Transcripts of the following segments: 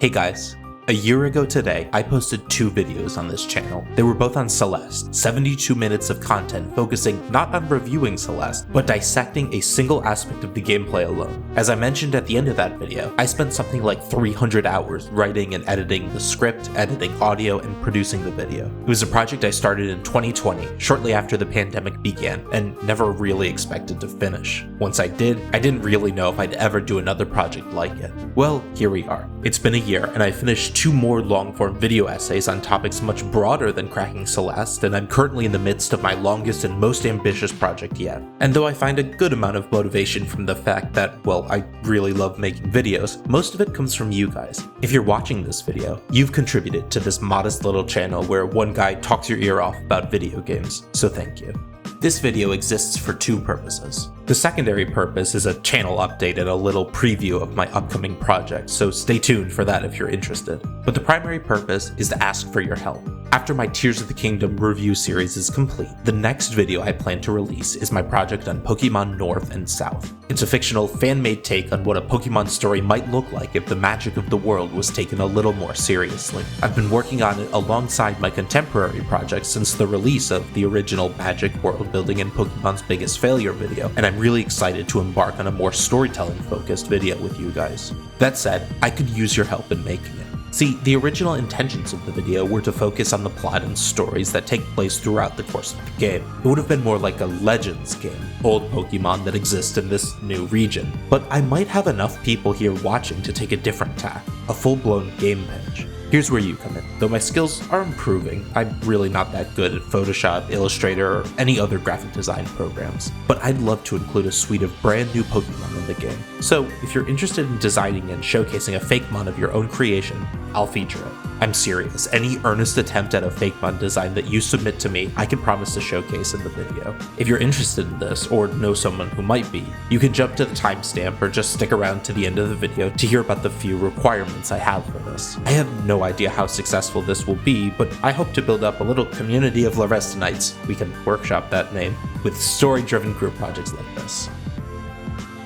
Hey guys. A year ago today, I posted 2 videos on this channel. They were both on Celeste, 72 minutes of content focusing not on reviewing Celeste, but dissecting a single aspect of the gameplay alone. As I mentioned at the end of that video, I spent something like 300 hours writing and editing the script, editing audio, and producing the video. It was a project I started in 2020, shortly after the pandemic began, and never really expected to finish. Once I did, I didn't really know if I'd ever do another project like it. Well, here we are. It's been a year, and I finished 2 more long-form video essays on topics much broader than cracking Celeste, and I'm currently in the midst of my longest and most ambitious project yet. And though I find a good amount of motivation from the fact that, well, I really love making videos, most of it comes from you guys. If you're watching this video, you've contributed to this modest little channel where one guy talks your ear off about video games, so thank you. This video exists for 2 purposes. The secondary purpose is a channel update and a little preview of my upcoming project, so stay tuned for that if you're interested. But the primary purpose is to ask for your help. After my Tears of the Kingdom review series is complete, the next video I plan to release is my project on Pokémon North and South. It's a fictional fan-made take on what a Pokémon story might look like if the magic of the world was taken a little more seriously. I've been working on it alongside my contemporary project since the release of the original Magic, World Building, and Pokemon's Biggest Failure video, and I'm really excited to embark on a more storytelling-focused video with you guys. That said, I could use your help in making it. See, the original intentions of the video were to focus on the plot and stories that take place throughout the course of the game. It would have been more like a Legends game, old Pokemon that exist in this new region. But I might have enough people here watching to take a different tack, a full-blown game pitch. Here's where you come in. Though my skills are improving, I'm really not that good at Photoshop, Illustrator, or any other graphic design programs. But I'd love to include a suite of brand new Pokemon in the game. So if you're interested in designing and showcasing a Fakemon of your own creation, I'll feature it. I'm serious. Any earnest attempt at a Fakemon design that you submit to me, I can promise to showcase in the video. If you're interested in this, or know someone who might be, you can jump to the timestamp or just stick around to the end of the video to hear about the few requirements I have for this. I have no idea how successful this will be, but I hope to build up a little community of Larestonites, we can workshop that name, with story-driven group projects like this.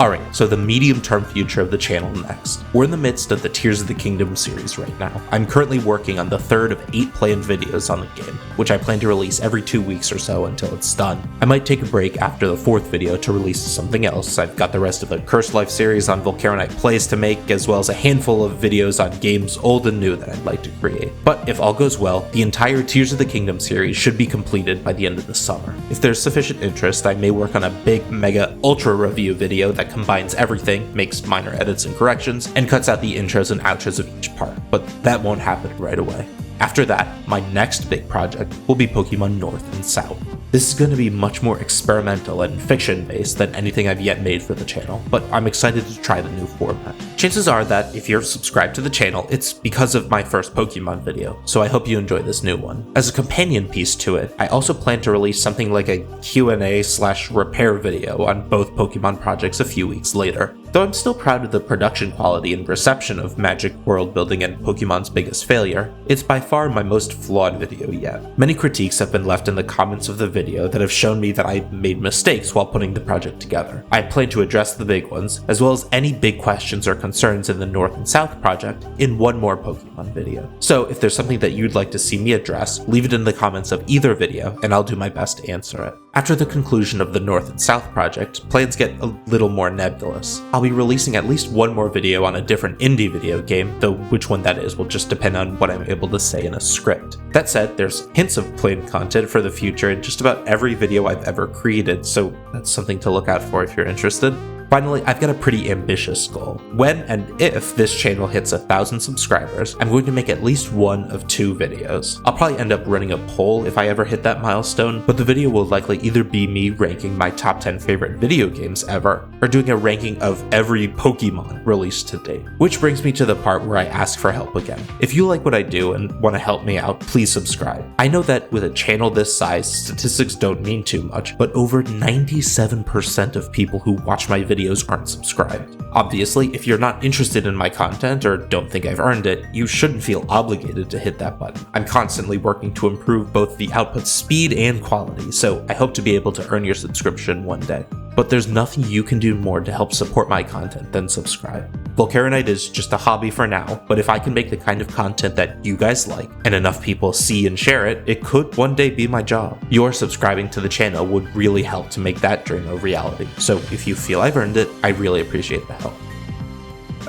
Alright, so the medium-term future of the channel next. We're in the midst of the Tears of the Kingdom series right now. I'm currently working on the 3rd of 8 planned videos on the game, which I plan to release every 2 weeks or so until it's done. I might take a break after the 4th video to release something else. I've got the rest of the Cursed Life series on Volcaronite Plays to make, as well as a handful of videos on games old and new that I'd like to create. But if all goes well, the entire Tears of the Kingdom series should be completed by the end of the summer. If there's sufficient interest, I may work on a big, mega, ultra review video that combines everything, makes minor edits and corrections, and cuts out the intros and outros of each part, but that won't happen right away. After that, my next big project will be Pokémon North and South. This is going to be much more experimental and fiction-based than anything I've yet made for the channel, but I'm excited to try the new format. Chances are that if you're subscribed to the channel, it's because of my first Pokemon video, so I hope you enjoy this new one. As a companion piece to it, I also plan to release something like a Q&A/repair video on both Pokemon projects a few weeks later. Though I'm still proud of the production quality and reception of Magic, World Building, and Pokemon's Biggest Failure, it's by far my most flawed video yet. Many critiques have been left in the comments of the video that have shown me that I made mistakes while putting the project together. I plan to address the big ones, as well as any big questions or concerns in the North and South project, in one more Pokemon video. So if there's something that you'd like to see me address, leave it in the comments of either video, and I'll do my best to answer it. After the conclusion of the North and South project, plans get a little more nebulous. I'll be releasing at least one more video on a different indie video game, though which one that is will just depend on what I'm able to say in a script. That said, there's hints of planned content for the future in just about every video I've ever created, so that's something to look out for if you're interested. Finally, I've got a pretty ambitious goal. When and if this channel hits 1,000 subscribers, I'm going to make at least one of 2 videos. I'll probably end up running a poll if I ever hit that milestone, but the video will likely either be me ranking my top 10 favorite video games ever, or doing a ranking of every Pokemon released to date. Which brings me to the part where I ask for help again. If you like what I do and want to help me out, please subscribe. I know that with a channel this size, statistics don't mean too much, but over 97% of people who watch my videos aren't subscribed. Obviously, if you're not interested in my content or don't think I've earned it, you shouldn't feel obligated to hit that button. I'm constantly working to improve both the output speed and quality, so I hope to be able to earn your subscription one day. but there's nothing you can do more to help support my content than subscribe. Volcaronite is just a hobby for now, but if I can make the kind of content that you guys like, and enough people see and share it, it could one day be my job. Your subscribing to the channel would really help to make that dream a reality, so if you feel I've earned it, I really appreciate the help.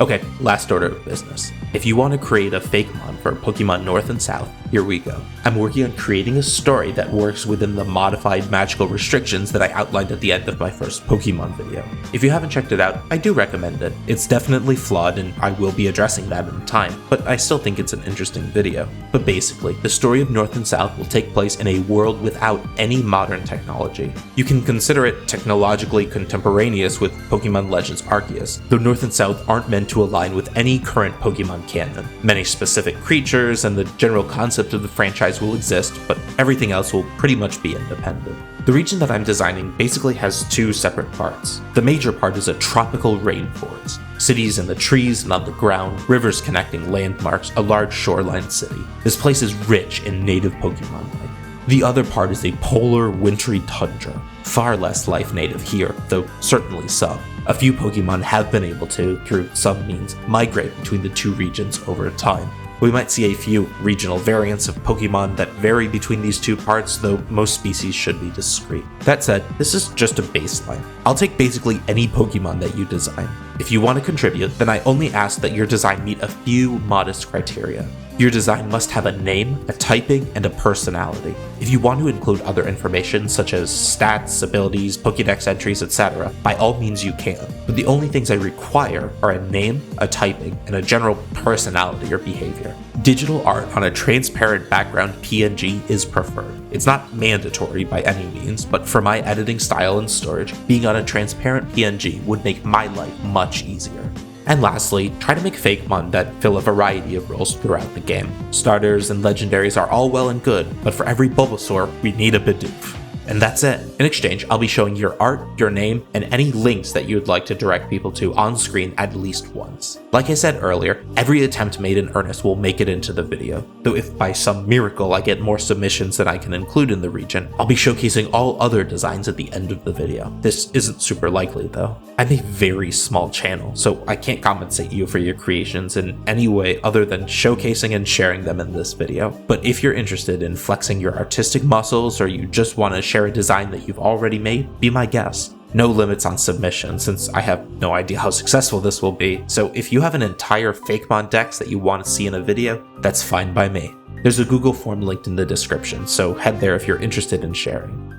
Okay, last order of business. If you want to create a Fakemon for Pokémon North and South, here we go. I'm working on creating a story that works within the modified magical restrictions that I outlined at the end of my first Pokémon video. If you haven't checked it out, I do recommend it. It's definitely flawed and I will be addressing that in time, but I still think it's an interesting video. But basically, the story of North and South will take place in a world without any modern technology. You can consider it technologically contemporaneous with Pokémon Legends Arceus, though North and South aren't meant to align with any current Pokémon canon. Many specific creatures and the general concept of the franchise will exist, but everything else will pretty much be independent. The region that I'm designing basically has two separate parts. The major part is a tropical rainforest. Cities in the trees and on the ground, rivers connecting landmarks, a large shoreline city. This place is rich in native Pokémon life. The other part is a polar, wintry tundra. Far less life native here, though certainly some. A few Pokémon have been able to, through some means, migrate between the two regions over time. We might see a few regional variants of Pokémon that vary between these two parts, though most species should be discrete. That said, this is just a baseline. I'll take basically any Pokémon that you design. If you want to contribute, then I only ask that your design meet a few modest criteria. Your design must have a name, a typing, and a personality. If you want to include other information such as stats, abilities, Pokédex entries, etc., by all means you can, but the only things I require are a name, a typing, and a general personality or behavior. Digital art on a transparent background PNG is preferred. It's not mandatory by any means, but for my editing style and storage, being on a transparent PNG would make my life much easier. And lastly, try to make Fakemon that fill a variety of roles throughout the game. Starters and legendaries are all well and good, but for every Bulbasaur, we need a Bidoof. And that's it. In exchange, I'll be showing your art, your name, and any links that you'd like to direct people to on screen at least once. Like I said earlier, every attempt made in earnest will make it into the video, though if by some miracle I get more submissions than I can include in the region, I'll be showcasing all other designs at the end of the video. This isn't super likely though. I'm a very small channel, so I can't compensate you for your creations in any way other than showcasing and sharing them in this video. But if you're interested in flexing your artistic muscles or you just want to share a design that you've already made, be my guest. No limits on submission since I have no idea how successful this will be, so if you have an entire Fakemon dex that you want to see in a video, that's fine by me. There's a Google form linked in the description, so head there if you're interested in sharing.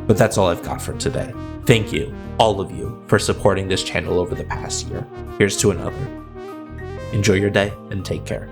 But that's all I've got for today. Thank you, all of you, for supporting this channel over the past year. Here's to another. Enjoy your day and take care.